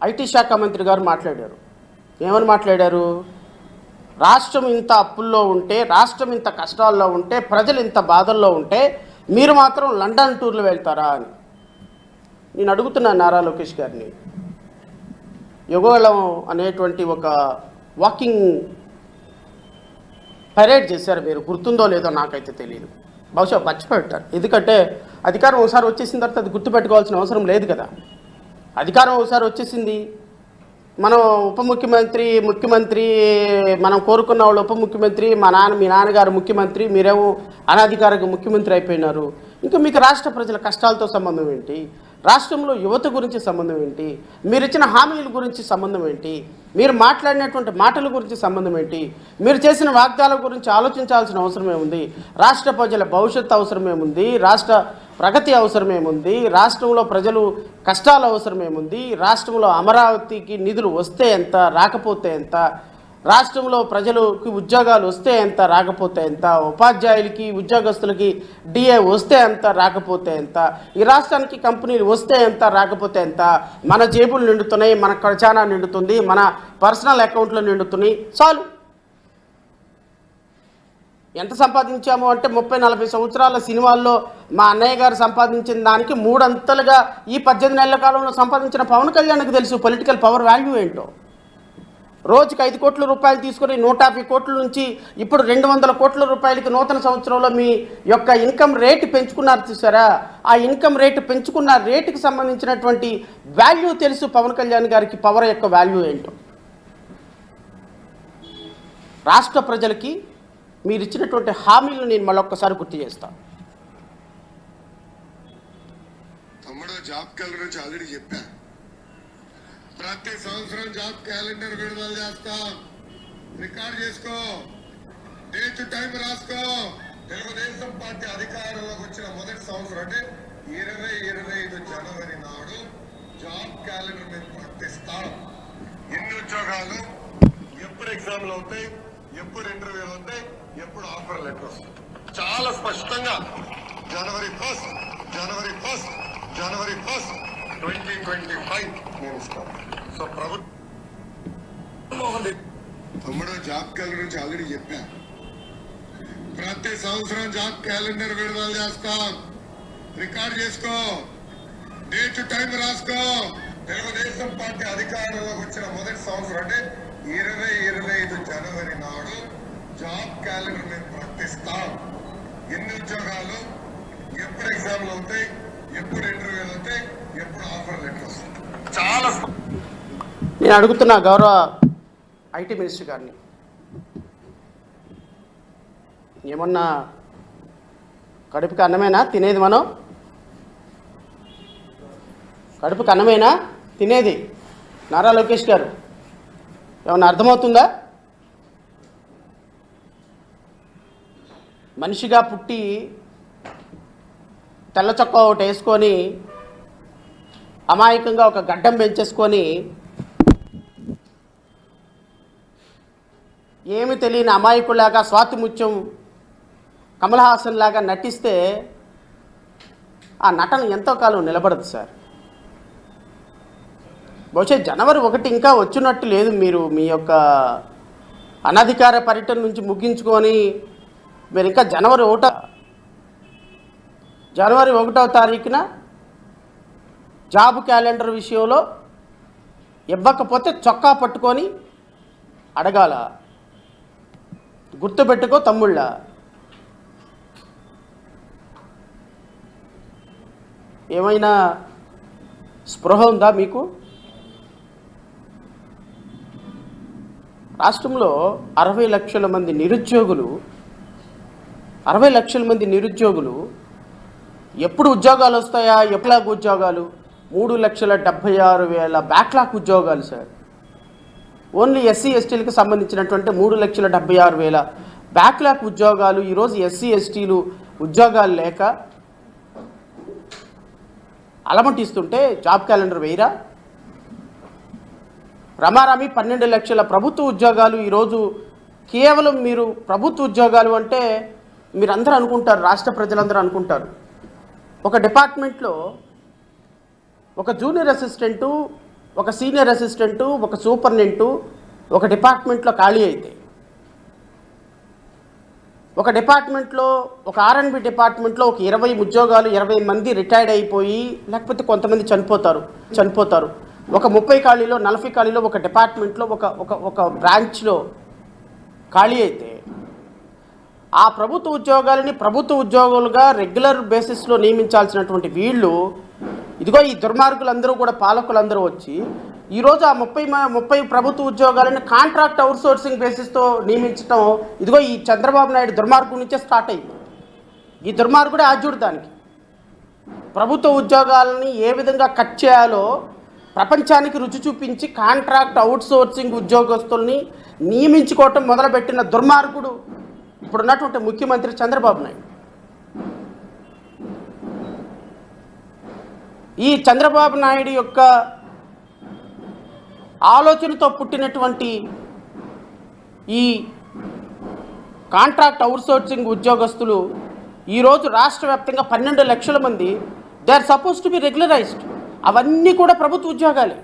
IT శాఖ మంత్రి గారు మాట్లాడారు. ఏమని మాట్లాడారు? రాష్ట్రం ఇంత అప్పుల్లో ఉంటే, రాష్ట్రం ఇంత కష్టాల్లో ఉంటే, ప్రజలు ఇంత బాధల్లో ఉంటే మీరు మాత్రం లండన్ టూర్లు వెళ్తారా అని నేను అడుగుతున్నాను నారా లోకేష్ గారిని. యుగళం అనేటువంటి ఒక వాకింగ్ పరేడ్ చేశారు, మీరు గుర్తుందో లేదో నాకైతే తెలియదు, బహుశా మర్చిపెట్టారు. ఎందుకంటే అధికారం ఒకసారి వచ్చేసిన తర్వాత అది గుర్తుపెట్టుకోవాల్సిన అవసరం లేదు కదా. అధికారం ఒకసారి వచ్చేసింది, మనం ఉప ముఖ్యమంత్రి, ముఖ్యమంత్రి, మనం కోరుకున్న వాళ్ళు ఉప ముఖ్యమంత్రి, మీ నాన్నగారు ముఖ్యమంత్రి, మీరేమో అనధికారిక ముఖ్యమంత్రి అయిపోయినారు. ఇంకా మీకు రాష్ట్ర ప్రజల కష్టాలతో సంబంధం ఏంటి? రాష్ట్రంలో యువత గురించి సంబంధం ఏంటి? మీరు ఇచ్చిన హామీల గురించి సంబంధం ఏంటి? మీరు మాట్లాడినటువంటి మాటల గురించి సంబంధం ఏంటి? మీరు చేసిన వాగ్దానాల గురించి ఆలోచించాల్సిన అవసరమేముంది? రాష్ట్ర ప్రజల భవిష్యత్తు అవసరమేముంది? రాష్ట్ర ప్రగతి అవసరమేముంది? రాష్ట్రంలో ప్రజలు కష్టాలు అవసరమేముంది? రాష్ట్రంలో అమరావతికి నిధులు వస్తే ఎంత, రాకపోతే ఎంత? రాష్ట్రంలో ప్రజలకు ఉద్యోగాలు వస్తే ఎంత, రాకపోతే ఎంత? ఉపాధ్యాయులకి, ఉద్యోగస్తులకి డిఏ వస్తే ఎంత, రాకపోతే ఎంత? ఈ రాష్ట్రానికి కంపెనీలు వస్తే ఎంత, రాకపోతే ఎంత? మన జేబులు నిండుతున్నాయి, మన ఖజానా నిండుతుంది, మన పర్సనల్ అకౌంట్లు నిండుతున్నాయి, చాలు. ఎంత సంపాదించాము అంటే 30-40 సంవత్సరాల సినిమాల్లో మా అన్నయ్య గారు సంపాదించిన దానికి 3 అంతలుగా ఈ 18 నెలల కాలంలో సంపాదించిన పవన్ కళ్యాణ్కి తెలుసు పొలిటికల్ పవర్ వాల్యూ ఏంటో. రోజుకి 5 కోట్ల రూపాయలు తీసుకుని 150 కోట్ల నుంచి ఇప్పుడు 200 కోట్ల రూపాయలకి నూతన సంవత్సరంలో మీ యొక్క ఇన్కమ్ రేటు పెంచుకున్నారు చూసారా? ఆ ఇన్కమ్ రేటు పెంచుకున్న రేటుకి సంబంధించినటువంటి వాల్యూ తెలుసు పవన్ కళ్యాణ్ గారికి, పవర్ యొక్క వాల్యూ ఏంటో. రాష్ట్ర ప్రజలకి మీరు ఇచ్చినటువంటి హామీలను నేను మళ్ళొక్కసారి గుర్తు చేస్తాను. తమ్ముడు జాబ్ క్యాలెండర్ గురించి ఆల్రెడీ చెప్పా. ప్రతి సంవత్సరం జాబ్ క్యాలెండర్ విడుదల చేస్తాం, రికార్డ్ చేసుకో, డేట్ టైం రాసుకో. తెలుగుదేశం పార్టీ అధికారంలోకి వచ్చిన మొదటి సంవత్సరం అంటే 2025 జనవరి నాడు జాబ్ క్యాలెండర్ మేము ప్రకటిస్తాం. ఎన్ని ఉద్యోగాలు, ఎప్పుడు ఎగ్జామ్లు అవుతాయి, ఎప్పుడు ఇంటర్వ్యూలు అవుతాయి, ఎప్పుడు ఆఫర్ లెటర్ వస్తుంది, చాలా స్పష్టంగా జనవరి 1 2025 నేను ఇస్తాను. సో ప్రభుత్వం తమ్ముడు జాబ్ క్యాలెండర్ గురించి ఆల్రెడీ చెప్పా. ప్రతి సంవత్సరం జాబ్ క్యాలెండర్ విడుదల చేస్తాం, రికార్డ్ చేసుకో, డేట్ టైం రాసుకో. తెలుగుదేశం పార్టీ అధికారంలోకి వచ్చిన మొదటి సంవత్సరం అంటే 2025 జనవరి నాడు జాబ్ క్యాలెండర్ మేము ప్రకటిస్తాం. ఎన్ని ఉద్యోగాలు, ఎప్పుడు ఎగ్జామ్లు అవుతాయి, ఎప్పుడు ఇంటర్వ్యూలు అవుతాయి, ఎప్పుడు ఆఫర్ లెటర్ వస్తుంది, చాలా. నేను అడుగుతున్నా గౌరవ ఐటీ మినిస్టర్ గారిని, ఏమన్నా కడుపుకి అన్నమేనా తినేది? మనం కడుపుకి అన్నమేనా తినేది? నారా లోకేష్ గారు, ఏమన్నా అర్థమవుతుందా? మనిషిగా పుట్టి తెల్ల చొక్కా ఒకటి వేసుకొని అమాయకంగా ఒక గడ్డం పెంచేసుకొని ఏమి తెలియని అమాయకులాగా స్వాతి ముత్యం కమల్ హాసన్ లాగా నటిస్తే ఆ నటన ఎంతో కాలం నిలబడదు సార్. బహుశా జనవరి 1 ఇంకా వచ్చినట్టు లేదు. మీరు మీ యొక్క అనధికార పర్యటన నుంచి ముగించుకొని మీరు ఇంకా జనవరి 1వ తారీఖున జాబ్ క్యాలెండర్ విషయంలో ఇవ్వకపోతే చొక్కా పట్టుకొని అడగాల. గుర్తుపెట్టుకో తమ్ముళ్ళ. ఏమైనా స్పృహ ఉందా మీకు? రాష్ట్రంలో 60 లక్షల మంది నిరుద్యోగులు ఎప్పుడు ఉద్యోగాలు వస్తాయా, ఎట్లాగ ఉద్యోగాలు? 3,76,000 బ్యాక్లాగ్ ఉద్యోగాలు సార్. ఓన్లీ ఎస్సీ ఎస్టీలకు సంబంధించినటువంటి 3,76,000 బ్యాక్లాగ్ ఉద్యోగాలు. ఈరోజు ఎస్సీ ఎస్టీలు ఉద్యోగాలు లేక అలమటిస్తుంటే జాబ్ క్యాలెండర్ వేయరా? రమారామి 12 లక్షల ప్రభుత్వ ఉద్యోగాలు. ఈరోజు కేవలం మీరు ప్రభుత్వ ఉద్యోగాలు అంటే మీరందరూ అనుకుంటారు, రాష్ట్ర ప్రజలందరూ అనుకుంటారు, ఒక డిపార్ట్మెంట్లో ఒక జూనియర్ అసిస్టెంటు ఒక సీనియర్ అసిస్టెంటు, ఒక సూపరింటెండెంటు ఒక డిపార్ట్మెంట్లో ఖాళీ అయితే, ఒక డిపార్ట్మెంట్లో ఒక R&B డిపార్ట్మెంట్లో ఒక 20 ఉద్యోగాలు 20 మంది రిటైర్డ్ అయిపోయి, లేకపోతే కొంతమంది చనిపోతారు ఒక 30 ఖాళీలో 40 ఖాళీలో ఒక డిపార్ట్మెంట్లో ఒక బ్రాంచ్లో ఖాళీ అయితే, ఆ ప్రభుత్వ ఉద్యోగాలని ప్రభుత్వ ఉద్యోగులుగా రెగ్యులర్ బేసిస్లో నియమించాల్సినటువంటి వీళ్ళు, ఇదిగో ఈ దుర్మార్గులందరూ కూడా పాలకులందరూ వచ్చి ఈరోజు ఆ 30 ప్రభుత్వ ఉద్యోగాలని కాంట్రాక్ట్ అవుట్సోర్సింగ్ బేసిస్తో నియమించడం, ఇదిగో ఈ చంద్రబాబు నాయుడు దుర్మార్గం నుంచే స్టార్ట్ అయింది. ఈ దుర్మార్గుడే ఆద్యుడు దానికి. ప్రభుత్వ ఉద్యోగాలని ఏ విధంగా కట్ చేయాలో ప్రపంచానికి రుచి చూపించి కాంట్రాక్ట్ అవుట్సోర్సింగ్ ఉద్యోగస్తుల్ని నియమించుకోవటం మొదలుపెట్టిన దుర్మార్గుడు ఇప్పుడున్నటువంటి ముఖ్యమంత్రి చంద్రబాబు నాయుడు. ఈ చంద్రబాబు నాయుడు యొక్క ఆలోచనతో పుట్టినటువంటి ఈ కాంట్రాక్ట్ అవుట్సోర్సింగ్ ఉద్యోగస్తులు ఈరోజు రాష్ట్ర వ్యాప్తంగా 12 లక్షల మంది they are supposed to be regularised. అవన్నీ కూడా ప్రభుత్వ ఉద్యోగాలే.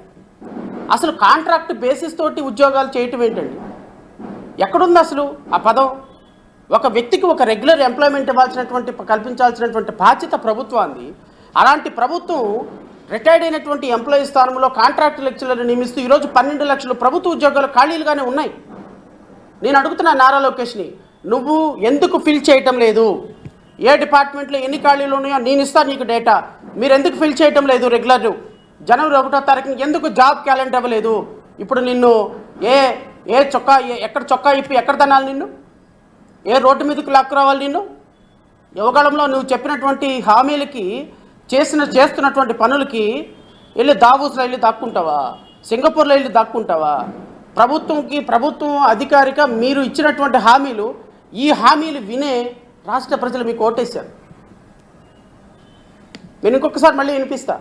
అసలు కాంట్రాక్ట్ బేసిస్ తోటి ఉద్యోగాలు చేయటం ఏంటండి? ఎక్కడుంది అసలు ఆ పదం? ఒక వ్యక్తికి ఒక రెగ్యులర్ ఎంప్లాయ్మెంట్ కల్పించాల్సినటువంటి బాధ్యత ప్రభుత్వాన్ని. అలాంటి ప్రభుత్వం రిటైర్డ్ అయినటువంటి ఎంప్లాయీ స్థానంలో కాంట్రాక్ట్ లెక్చరర్లు నియమిస్తూ ఈరోజు 12 లక్షలు ప్రభుత్వ ఉద్యోగాలు ఖాళీలుగానే ఉన్నాయి. నేను అడుగుతున్నా నారా లోకేష్ని, నువ్వు ఎందుకు ఫిల్ చేయటం లేదు? ఏ డిపార్ట్మెంట్లో ఎన్ని ఖాళీలు ఉన్నాయో నేను ఇస్తాను నీకు డేటా. మీరు ఎందుకు ఫిల్ చేయటం లేదు? రెగ్యులర్ జనవరి 1వ తారీఖున ఎందుకు జాబ్ క్యాలెండర్ ఇవ్వలేదు? ఇప్పుడు నిన్ను ఎక్కడ చొక్కా ఇప్పి ఎక్కడ తనాలి? నిన్ను ఏ రోడ్డు మీదకి లాక్కు రావాలి? నిన్ను యువకాలంలో నువ్వు చెప్పినటువంటి హామీలకి చేస్తున్నటువంటి పనులకి వెళ్ళి దావూస్లో వెళ్ళి దాక్కుంటావా? సింగపూర్లో వెళ్ళి దాక్కుంటావా? ప్రభుత్వం అధికారిక మీరు ఇచ్చినటువంటి హామీలు, ఈ హామీలు వినే రాష్ట్ర ప్రజలు మీకు ఓటేశారు. నేను ఇంకొకసారి మళ్ళీ వినిపిస్తా.